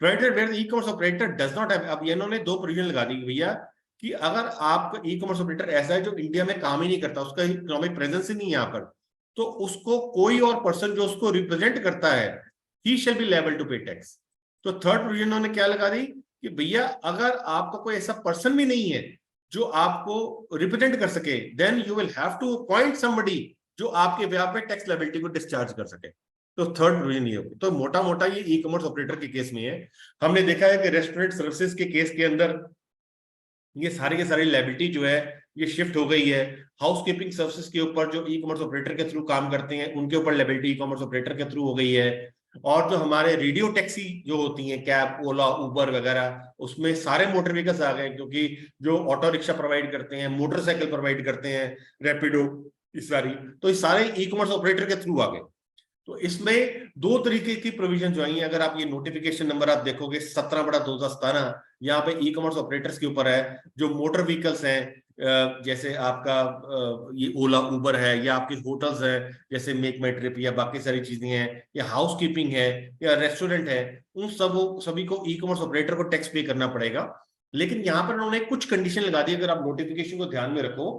Provider where e commerce operator does not have, अब इन्होंने दो प्रोविजन लगा दी भैया कि अगर आपका ई कॉमर्स ऑपरेटर ऐसा है जो इंडिया में काम ही नहीं करता, उसका इकोनॉमिक प्रेजेंस ही नहीं है यहाँ पर, तो उसको कोई और पर्सन जो उसको रिप्रेजेंट करता है ही shall be liable to pay tax. तो थर्ड प्रोविजन उन्होंने क्या लगा दी कि भैया अगर आपका कोई ऐसा पर्सन भी नहीं है जो आपको रिप्रेजेंट कर सके, then you will have to appoint somebody जो आपके व्यापार पे टैक्स लायबिलिटी को डिस्चार्ज कर सके। तो थर्ड प्रोविजन ये होगा। तो मोटा मोटा ये ई कॉमर्स ऑपरेटर के केस में है। हमने देखा है कि रेस्टोरेंट सर्विसेज के केस के अंदर ये सारी की सारी लायबिलिटी जो है ये शिफ्ट हो गई है। हाउसकीपिंग सर्विसेज के ऊपर जो ई कॉमर्स ऑपरेटर के थ्रू काम करते हैं उनके ऊपर लायबिलिटी ई कॉमर्स ऑपरेटर के थ्रू हो गई है। और जो हमारे रेडियो टैक्सी जो होती हैं, कैब, ओला, उबर वगैरह, उसमें सारे मोटर व्हीकल्स आ गए, क्योंकि जो ऑटो रिक्शा प्रोवाइड करते हैं, मोटरसाइकिल प्रोवाइड करते हैं, रैपिडो, इस सारी, तो इस सारे ई कॉमर्स ऑपरेटर के थ्रू आ गए। तो इसमें दो तरीके की प्रोविजन जो आई है। अगर आप ये नोटिफिकेशन नंबर आप देखोगे 17/2017, यहाँ पे ई कॉमर्स ऑपरेटर्स के ऊपर है। जो मोटर व्हीकल्स हैं, जैसे आपका ये ओला उबर है, या आपके होटल्स हैं जैसे मेक माई ट्रिप, या बाकी सारी चीजें हैं, या हाउस कीपिंग है, या रेस्टोरेंट है, उन सभी को ई कॉमर्स ऑपरेटर को टैक्स पे करना पड़ेगा। लेकिन यहाँ पर उन्होंने कुछ कंडीशन लगा दी। अगर आप नोटिफिकेशन को ध्यान में रखो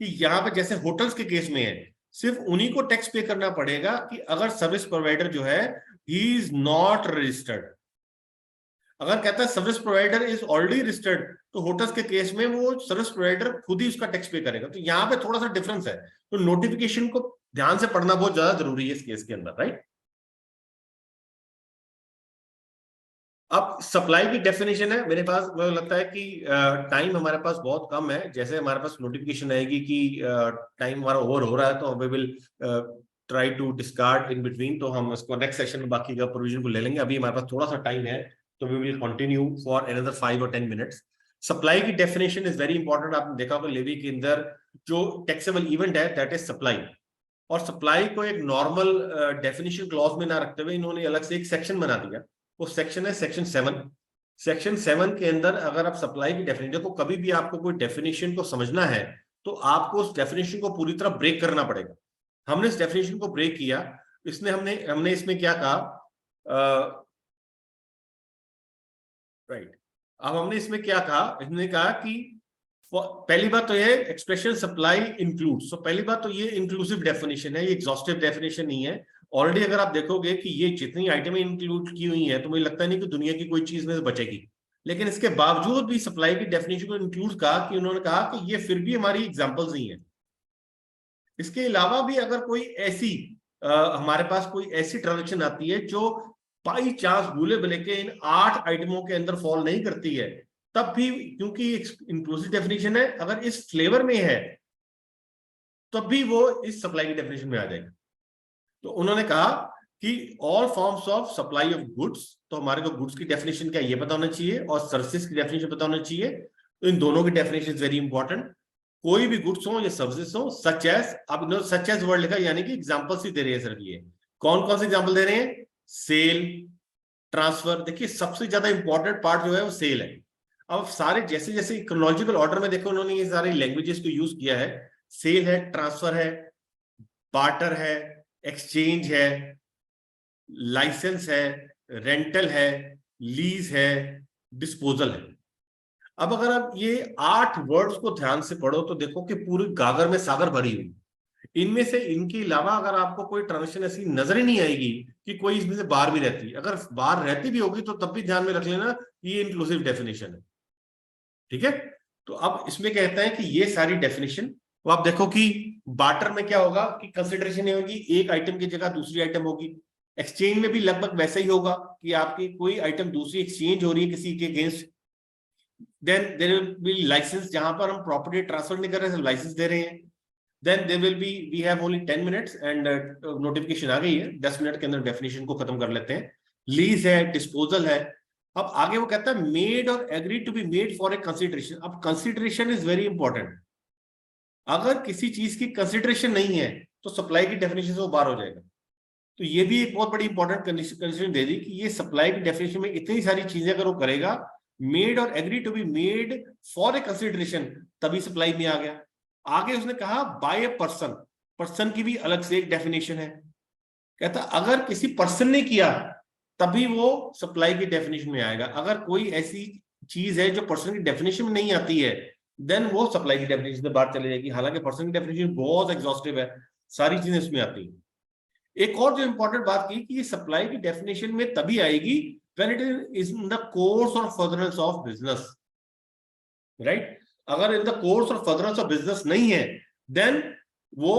कि यहाँ पे जैसे होटल्स के केस में है, सिर्फ उन्हीं को टैक्स पे करना पड़ेगा कि अगर सर्विस प्रोवाइडर जो है ही इज नॉट रजिस्टर्ड। अगर कहता है service provider is already registered, तो होटल्स के केस में वो सर्विस प्रोवाइडर खुद ही उसका टैक्स पे करेगा। तो यहाँ पे थोड़ा सा डिफरेंस है। तो नोटिफिकेशन को ध्यान से पढ़ना बहुत ज्यादा जरूरी है इस केस के अंदर, राइट। अब सप्लाई की डेफिनेशन है मेरे पास। मुझे लगता है कि टाइम हमारे पास बहुत कम है। जैसे हमारे पास नोटिफिकेशन आएगी कि टाइम हमारा ओवर हो रहा है, तो we will try to discard in between. तो हम इसको नेक्स्ट सेशन में बाकी का प्रोविजन को ले लेंगे। अभी हमारे पास थोड़ा सा टाइम है, तो we will continue for another 5 or 10 minutes। Supply की डेफिनेशन इज वेरी इंपॉर्टेंट। आपने देखा होगा लेवी के अंदर जो टैक्सेबल इवेंट है दैट इज सप्लाई। और सप्लाई को एक नॉर्मल डेफिनेशन क्लॉज में ना रखते हुए इन्होंने अलग से एक सेक्शन बना दिया। वो सेक्शन है सेक्शन 7। सेक्शन 7 के अंदर अगर आप सप्लाई की डेफिनेशन को, कभी भी आपको कोई डेफिनेशन को समझना है तो आपको उस डेफिनेशन को पूरी तरह ब्रेक करना पड़ेगा। हमने इस डेफिनेशन को ब्रेक किया। इसने हमने इसमें क्या कहा, राइट। अब हमने इसमें क्या कहा, इसने कहा कि पहली बात तो ये एक्सप्रेशन सप्लाई इंक्लूड्स। तो पहली बात तो ये इंक्लूसिव डेफिनेशन है, ये एग्जॉस्टिव डेफिनेशन नहीं है। ऑलरेडी अगर आप देखोगे कि ये जितनी आइटमें इंक्लूड की हुई है, तो मुझे लगता नहीं कि दुनिया की कोई चीज में से बचेगी। लेकिन इसके बावजूद भी सप्लाई की डेफिनेशन को इंक्लूड कहा कि उन्होंने कहा कि ये फिर भी हमारी एग्जाम्पल्स नहीं है। इसके अलावा भी अगर कोई ऐसी हमारे पास कोई ऐसी ट्रांजेक्शन आती है जो बाई चांस भूले भले के इन 8 आइटमों के अंदर फॉल नहीं करती है, तब भी क्योंकि इंक्लूसिव डेफिनेशन है, अगर इस फ्लेवर में है तब भी वो इस सप्लाई की डेफिनेशन में आ जाएगा। तो उन्होंने कहा कि all forms of supply of goods, तो हमारे को गुड्स की डेफिनेशन क्या ये पता होना चाहिए, और सर्विसेज की डेफिनेशन पता होना चाहिए। तो इन दोनों की डेफिनेशन वेरी इंपॉर्टेंट। कोई भी गुड्स हो या सर्विसेज हो, सच एज, अब इन्होंने सच एज वर्ड लिखा, यानी कि एग्जांपल्स ही दे रहे हैं सर। ये कौन कौन से एग्जांपल दे रहे हैं, सेल, ट्रांसफर। देखिए सबसे ज्यादा इंपॉर्टेंट पार्ट जो है वो सेल है। अब सारे जैसे जैसे क्रोनोलॉजिकल ऑर्डर में देखो उन्होंने ये सारे लैंग्वेजेस को यूज किया है। सेल है, ट्रांसफर है, बार्टर है, एक्सचेंज है, लाइसेंस है, रेंटल है, लीज है, डिस्पोजल है। अब अगर आप ये 8 वर्ड्स को ध्यान से पढ़ो तो देखो कि पूरी गागर में सागर भरी हुई। इनमें से इनके अलावा अगर आपको कोई ट्रांजेक्शन ऐसी नजर ही नहीं आएगी कि कोई इसमें से बाहर भी रहती है। अगर बाहर रहती भी होगी तो तब भी ध्यान में रख लेना ये इंक्लूसिव डेफिनेशन है, ठीक है। तो अब इसमें कहता है कि ये सारी डेफिनेशन, तो आप देखो कि बार्टर में क्या होगा कि कंसिडरेशन ये होगी, एक आइटम की जगह दूसरी आइटम होगी। एक्सचेंज में भी लगभग वैसा ही होगा कि आपकी कोई आइटम दूसरी एक्सचेंज हो रही है किसी के against. Then there will be licence, जहां पर हम प्रॉपर्टी ट्रांसफर नहीं कर रहे हैं, लाइसेंस दे रहे हैं। Then there will be, we have only 10 minutes and notification आ गई है, 10 मिनट के अंदर डेफिनेशन को खत्म कर लेते हैं। लीज है, डिस्पोजल है। अब आगे वो कहता है मेड और agree to be made for a consideration. अब कंसिडरेशन इज वेरी इंपॉर्टेंट। अगर किसी चीज की कंसिडरेशन नहीं है तो सप्लाई की डेफिनेशन से वो बाहर हो जाएगा। तो ये भी एक बहुत बड़ी इंपॉर्टेंट कंडीशन दे दी कि ये सप्लाई की डेफिनेशन में इतनी सारी चीजें अगर वो करेगा, मेड और agree to be made for a consideration, तभी सप्लाई में आ गया। आगे उसने कहा बाय ए पर्सन, पर्सन की भी अलग से एक डेफिनेशन है। कहता अगर किसी पर्सन ने किया तभी वो सप्लाई की डेफिनेशन में आएगा। अगर कोई ऐसी चीज है जो पर्सन की डेफिनेशन में नहीं आती है, देन वो सप्लाई की डेफिनेशन से बाहर चले जाएगी। हालांकि पर्सन की डेफिनेशन बहुत एग्जॉस्टिव है, सारी चीजें इसमें आती है। एक और जो इंपॉर्टेंट बात की कि ये सप्लाई की डेफिनेशन में तभी आएगी when it is in the course और फर्दरेंस ऑफ बिजनेस, राइट। अगर इन द कोर्स और फर्दरेंस ऑफ बिजनेस नहीं है, देन वो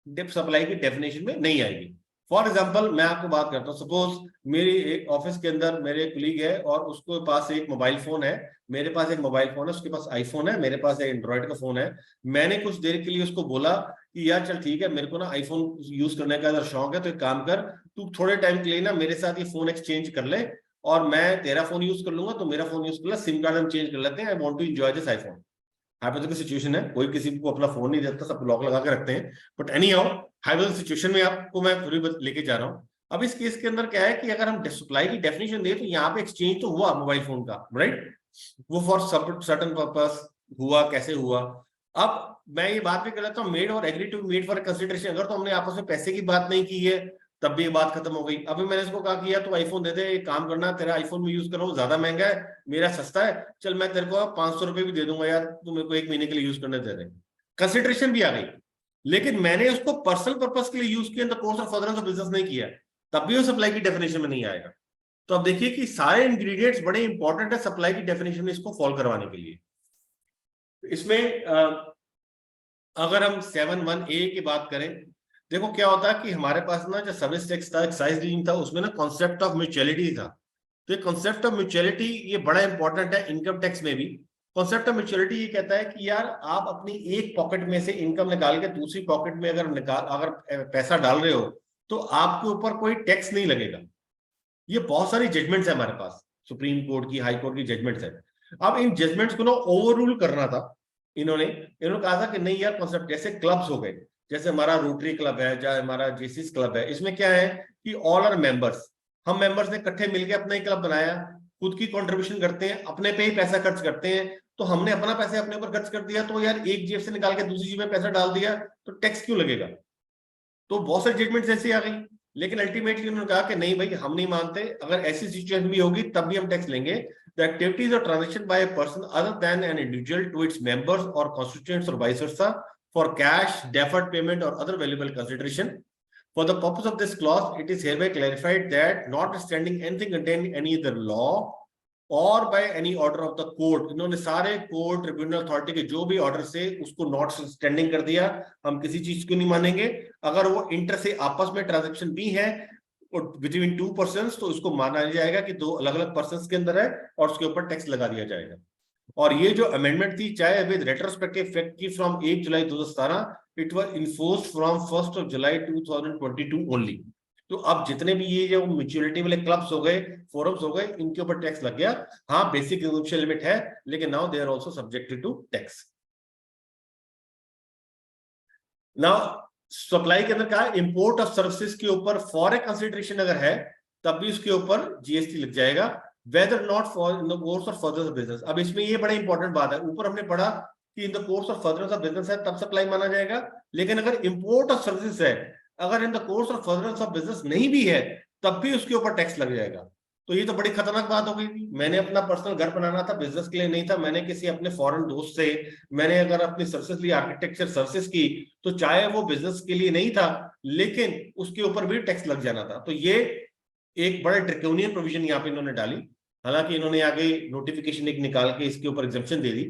सप्लाई की डेफिनेशन में नहीं आएगी। फॉर एग्जाम्पल मैं आपको बात करता हूँ, सपोज मेरी एक ऑफिस के अंदर मेरे कलीग है और उसके पास एक मोबाइल फोन है, मेरे पास एक मोबाइल फोन है, उसके पास आईफोन है, मेरे पास एक एंड्रॉइड का फोन है। मैंने कुछ देर के लिए उसको बोला कि यार चल ठीक है, मेरे को ना आईफोन यूज करने का अगर शौक है तो एक काम कर, तू थोड़े टाइम के लिए ना मेरे साथ ये फोन एक्सचेंज कर ले, और मैं तेरा फोन यूज कर लूंगा, तो मेरा फोन यूज कर ले, सिम कार्ड हम चेंज कर लेते हैं, I want to enjoy this iPhone. Hypothetical situation है, कोई किसी को अपना फोन नहीं देता, सब लॉक लगा के रखते हैं, but any how hypothetical situation में आपको मैं पूरी लेके जा रहा हूँ। अब इस केस के अंदर क्या है कि अगर हम सप्लाई की डेफिनेशन दें तो यहाँ पे एक्सचेंज तो हुआ मोबाइल फोन का, राइट, वो फॉर सर्टन पर्पस हुआ, कैसे हुआ। अब मैं ये बात भी कर लेता हूँ, मेड और agree to made for consideration, अगर तो हमने आपस में पैसे की बात नहीं की है तब भी ये बात खत्म हो गई। अभी मैंने इसको कहा कि यार तू आईफोन दे दे, एक काम करना, तेरा आईफोन में यूज कर रहा हूँ, ज्यादा महंगा है, मेरा सस्ता है, चल मैं तेरे को 500 रुपए भी दे दूंगा यार, तू मेरे को 1 महीने के लिए यूज करने दे दे, कंसिडरेशन भी आ गई। लेकिन मैंने उसको पर्सनल पर्पस के लिए यूज किया, in the course of furtherance of business नहीं किया, तब भी वो सप्लाई की डेफिनेशन में नहीं आएगा। तो अब देखिए कि सारे इंग्रेडिएंट्स बड़े इंपॉर्टेंट है सप्लाई की डेफिनेशन में इसको फॉलो करवाने के लिए। इसमें अगर हम 7(1)(a) की बात करें, देखो क्या होता है कि हमारे पास ना जो सर्विस टैक्स था, एक्साइज ड्यूटी था, उसमें ना कॉन्सेप्ट ऑफ म्यूचुअलिटी था। तो ये कॉन्सेप्ट ऑफ म्यूचुअलिटी ये बड़ा इंपॉर्टेंट है इनकम टैक्स में भी। कॉन्सेप्ट ऑफ म्यूचुअलिटी ये कहता है कि यार आप अपनी एक पॉकेट में से इनकम निकाल के दूसरी पॉकेट में अगर पैसा डाल रहे हो तो आपके ऊपर कोई टैक्स नहीं लगेगा। ये बहुत सारी जजमेंट्स है हमारे पास, सुप्रीम कोर्ट की, हाई कोर्ट की जजमेंट्स है। अब इन जजमेंट्स को ना ओवर रूल करना था, इन्होंने कहा था कि नहीं यार कॉन्सेप्ट, जैसे क्लब्स हो गए, जैसे हमारा रोटरी क्लब है, या हमारा जेसीस क्लब है, इसमें क्या है कि ऑल आर मेंबर्स, हम मेंबर्स ने इकट्ठे मिलकर अपना ही क्लब बनाया, खुद की कंट्रीब्यूशन करते हैं, अपने पे ही पैसा खर्च करते हैं, तो हमने अपना पैसा अपने ऊपर खर्च कर दिया, तो यार एक जेब से निकाल के दूसरी जेब में पैसा डाल दिया तो टैक्स क्यों लगेगा। तो बहुत सारी जजमेंट्स ऐसी आ गई, लेकिन अल्टीमेटली उन्होंने कहा कि नहीं भाई हम नहीं मानते, अगर ऐसी सिचुएशन भी होगी तब भी हम टैक्स लेंगे। द एक्टिविटीज और transaction by a person other than an individual to its members और कॉन्स्टिट्यूएंट्स और vice versa for cash, deferred payment और other valuable consideration. For the purpose of this clause, it is hereby clarified that notwithstanding anything contained in any other law or by any order of the court, इन्होंने सारे कोर्ट, ट्रिब्यूनल, अथॉरिटी के जो भी ऑर्डर से उसको नॉट स्टैंडिंग कर दिया, हम किसी चीज को नहीं मानेंगे। अगर वो इंटर से आपस में ट्रांजेक्शन भी है बिटवीन 2 पर्सन, तो उसको माना जाएगा कि दो अलग अलग पर्सन के अंदर है और उसके ऊपर टैक्स लगा दिया जाएगा। और ये जो अमेंडमेंट थी, चाहे विद रेट्रोस्पेक्टिव इफेक्ट की from 1 July 2017, it was enforced from 1 July 2022 only. तो अब जितने भी ये जो म्यूचुअलिटी वाले क्लब्स हो गए, फोरम्स हो गए, इनके ऊपर टैक्स लग गया। हाँ बेसिक एग्जम्पशन लिमिट है, लेकिन now they are also subjected to tax. Now supply के अंदर कहा इंपोर्ट ऑफ सर्विसेज के ऊपर फॉर ए कंसिडरेशन अगर है तब भी उसके ऊपर जीएसटी लग जाएगा, whether not for in the course of furtherance of business. अब इसमें ये बड़ा इंपॉर्टेंट बात है, ऊपर हमने पढ़ा कि in the course of furtherance of business है तब सप्लाई माना जाएगा, लेकिन अगर इंपोर्ट ऑफ सर्विसेज है, अगर in the course of furtherance of business नहीं भी है तब भी उसके ऊपर टैक्स लग जाएगा। तो ये तो बड़ी खतरनाक बात हो गई। मैंने अपना पर्सनल घर बनाना था, बिजनेस के लिए नहीं था, मैंने किसी अपने फॉरेन दोस्त से मैंने अगर अपनी सर्विसेज ली, आर्किटेक्चर सर्विसेज की, तो चाहे वो बिजनेस के लिए नहीं था लेकिन उसके ऊपर भी टैक्स लग जाना था। तो ये एक बड़ा ड्रैकोनियन प्रोविजन यहाँ पे इन्होंने डाली। हालांकि इन्होंने आगे नोटिफिकेशन एक निकाल के इसके ऊपर एग्जम्पशन दे दी।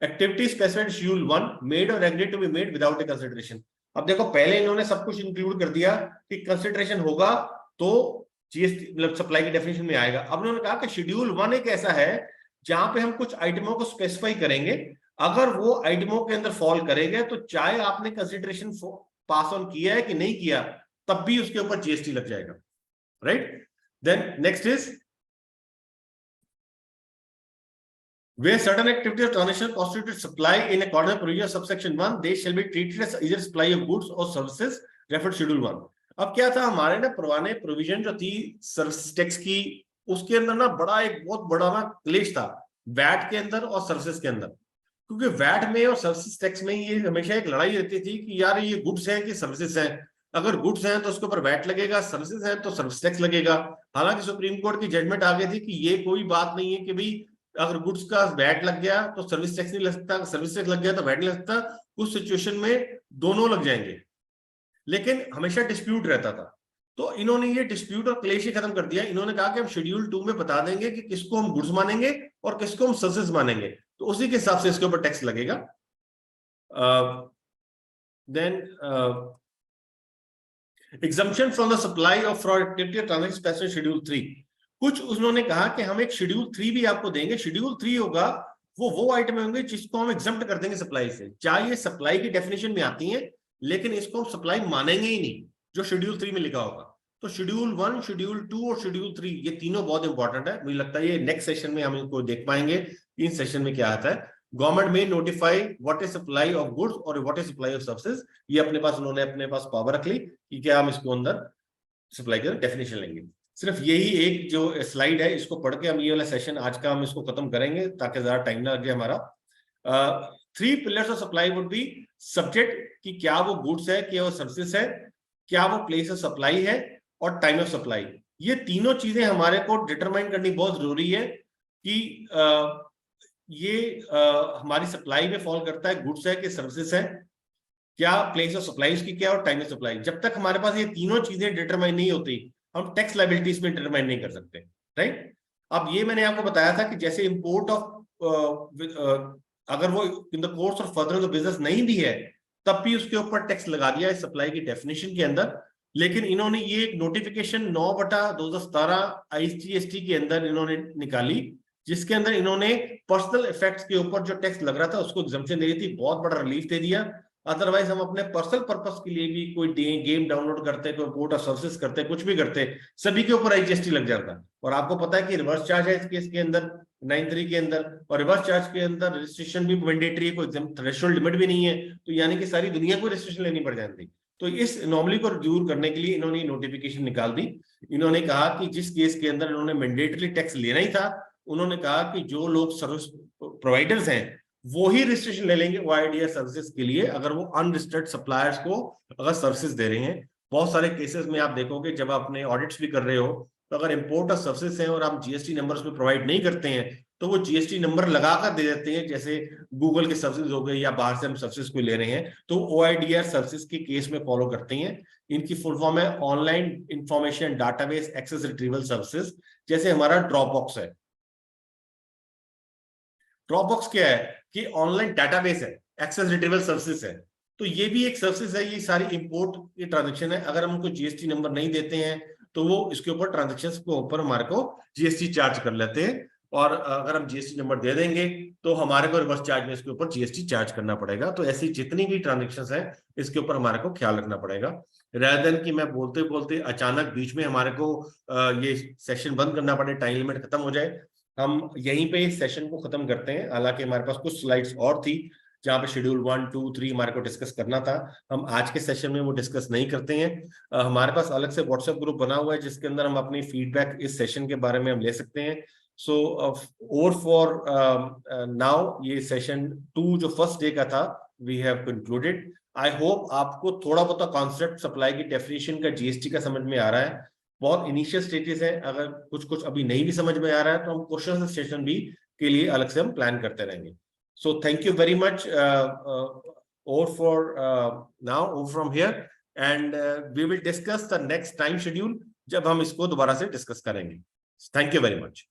एक्टिविटी स्पेसिफाइड शेड्यूल 1 मेड और agreed to be made without a consideration. अब देखो पहले इन्होंने सब कुछ इंक्लूड कर दिया कि कंसिडरेशन होगा तो जीएसटी मतलब सप्लाई की डेफिनेशन में आएगा। अब उन्होंने कहा कि शेड्यूल 1 एक ऐसा है जहां पे हम कुछ आइटमों को स्पेसिफाई करेंगे, अगर वो आइटमों के अंदर फॉल करेंगे तो चाहे आपने कंसिडरेशन पास ऑन किया है कि नहीं किया तब भी उसके ऊपर जीएसटी लग जाएगा, right. Then next is where certain activities of transaction constitute supply in accordance with provision of subsection 1, they shall be treated as either supply of goods or services referred to schedule 1। अब क्या था हमारे ना पुराने प्रोविजन जो थी सर्विस टैक्स की, उसके अंदर ना बड़ा एक बहुत बड़ा ना क्लेश था वैट के अंदर और सर्विसेज के अंदर, क्योंकि वैट में और सर्विसेज टैक्स में ये हमेशा एक लड़ाई रहती थी कि यार ये गुड्स हैं कि सर्विसेज हैं। अगर गुड्स हैं तो उसके ऊपर वैट लगेगा, सर्विसेज हैं तो सर्विस टैक्स लगेगा। हालांकि सुप्रीम कोर्ट की जजमेंट आ गई थी कि ये कोई बात नहीं है कि भाई अगर गुड्स का वैट लग गया तो सर्विस टैक्स नहीं लग सकता, सर्विस टैक्स लग गया तो वैट नहीं लग सकता, उस सिचुएशन में दोनों लग जाएंगे। लेकिन हमेशा डिस्प्यूट रहता था, तो इन्होंने ये डिस्प्यूट और क्लेश ही खत्म कर दिया। इन्होंने कहा कि हम शेड्यूल 2 में बता देंगे कि किसको हम गुड्स मानेंगे और किसको हम सर्विसेज मानेंगे, तो उसी के हिसाब से इसके ऊपर टैक्स लगेगा। Then exemption from the supply of fraud activity transaction specific schedule 3। कुछ उन्होंने कहा कि हम एक शेड्यूल 3 भी आपको देंगे। शेड्यूल 3 होगा वो आइटम होंगे जिसको हम एग्जम्प्ट कर देंगे सप्लाई से, चाहे ये सप्लाई की डेफिनेशन में आती है लेकिन इसको हम सप्लाई मानेंगे ही नहीं, जो शेड्यूल 3 में लिखा होगा। तो शेड्यूल 1, शेड्यूल 2 और शेड्यूल 3 ये तीनों बहुत इंपॉर्टेंट है। मुझे लगता है ये नेक्स्ट सेशन में हम इनको देख पाएंगे इन सेशन में क्या आता है। गवर्नमेंट में notify what is supply of goods और what is supply of services. ये उन्होंने अपने पास पावर रख ली कि क्या हम इसको अंदर सप्लाई का डेफिनेशन लेंगे। सिर्फ यही एक जो स्लाइड है, इसको पढ़ के हम ये वाला सेशन आज का हम इसको खत्म करेंगे ताकि ज्यादा टाइम ना लगे हमारा। 3 pillars of supply would be subject, कि क्या वो गुड्स है, क्या वो सर्विसेज है, क्या वो प्लेस ऑफ सप्लाई है, और टाइम ऑफ सप्लाई। ये तीनों चीजें हमारे को डिटरमाइन करनी बहुत जरूरी है कि ये हमारी सप्लाई में फॉल करता है, गुड्स है कि सर्विसेज है, क्या प्लेस ऑफ सप्लाई उसकी क्या, और टाइम ऑफ सप्लाई। जब तक हमारे पास ये तीनों चीजें डिटरमाइन नहीं होती, हम टैक्स लायबिलिटीज में डिटरमाइन नहीं कर सकते, राइट। अब ये मैंने आपको बताया था कि जैसे इंपोर्ट ऑफ अगर वो in the course of further business नहीं भी है, तब भी उसके ऊपर टैक्स लगा दिया है सप्लाई की डेफिनेशन के अंदर। लेकिन इन्होंने ये एक नोटिफिकेशन 9/2017 IGST के अंदर इन्होंने निकाली, जिसके अंदर इन्होंने पर्सनल इफेक्ट्स के ऊपर जो टैक्स लग रहा था उसको एग्जम्पशन दे दी थी। बहुत बड़ा रिलीफ दे दिया। अदरवाइज हम अपने पर्सनल पर्पस के लिए भी कोई गेम डाउनलोड करते, कोई पोर्ट ऑफ सर्विसेज करते, कुछ भी करते, सभी के ऊपर IGST लग जाता। और आपको पता है कि रिवर्स चार्ज है इस केस के अंदर 9(3) के अंदर, और रिवर्स चार्ज के अंदर रजिस्ट्रेशन भी मैंडेटरी है, कोई थ्रेशोल्ड लिमिट भी नहीं है, तो यानी कि सारी दुनिया को रजिस्ट्रेशन लेनी पड़ जाती। तो इस एनोमली को दूर करने के लिए इन्होंने नोटिफिकेशन निकाल दी। इन्होंने कहा कि जिस केस के अंदर इन्होंने मैंडेटरी टैक्स लेना ही था, उन्होंने कहा कि जो लोग सर्विस प्रोवाइडर्स हैं वो ही रजिस्ट्रेशन ले लेंगे OIDR सर्विसेज के लिए, अगर वो अनरजिस्टर्ड सप्लायर्स को अगर सर्विसेज दे रहे हैं। बहुत सारे केसेस में आप देखोगे जब आप अपने ऑडिट्स भी कर रहे हो, तो अगर इंपोर्ट ऑफ सर्विसेज हैं और आप GST नंबर उसमें प्रोवाइड नहीं करते हैं, तो वो GST नंबर लगाकर दे देते हैं। जैसे गूगल के सर्विसेज हो गए या बाहर से हम सर्विसेज को ले रहे हैं, तो OIDR सर्विसेज के केस में फॉलो करते हैं। इनकी फुल फॉर्म है online information database access retrieval services. जैसे हमारा ड्रॉपबॉक्स है, ड्रॉपबॉक्स क्या है कि ऑनलाइन डाटाबेस है, एक्सेस रिट्रीवल सर्विसेज है। तो ये भी एक सर्विसेज है। ये सारी इंपोर्ट की ट्रांजेक्शन है। अगर हम उनको GST नंबर नहीं देते हैं तो वो इसके ऊपर ट्रांजेक्शन के ऊपर हमारे को GST चार्ज कर लेते हैं, और अगर हम GST नंबर दे देंगे तो हमारे को रिवर्स चार्ज में इसके ऊपर GST चार्ज करना पड़ेगा। तो ऐसी जितनी भी ट्रांजेक्शन है इसके ऊपर हमारे को ख्याल रखना पड़ेगा, rather than कि मैं बोलते बोलते अचानक बीच में हमारे को ये सेशन बंद करना पड़े, टाइम लिमिट खत्म हो जाए। हम यहीं पे इस सेशन को खत्म करते हैं। हालांकि हमारे पास कुछ स्लाइड्स और थी जहां पे शेड्यूल 1, 2, 3 हमारे को डिस्कस करना था, हम आज के सेशन में वो डिस्कस नहीं करते हैं। हमारे पास अलग से व्हाट्सएप ग्रुप बना हुआ है जिसके अंदर हम अपनी फीडबैक इस सेशन के बारे में हम ले सकते हैं। सो और फॉर नाउ ये सेशन 2 जो फर्स्ट डे का था we have concluded. I hope आपको थोड़ा बहुत कॉन्सेप्ट सप्लाई की डेफिनेशन का GST का समझ में आ रहा है। बहुत इनिशियल स्टेजेस है, अगर कुछ अभी नहीं भी समझ में आ रहा है तो हम क्वेश्चन सेशन भी के लिए अलग से हम प्लान करते रहेंगे। So thank you very much और for now over from here, and we will discuss the next time schedule जब हम इसको दोबारा से डिस्कस करेंगे। Thank you very much.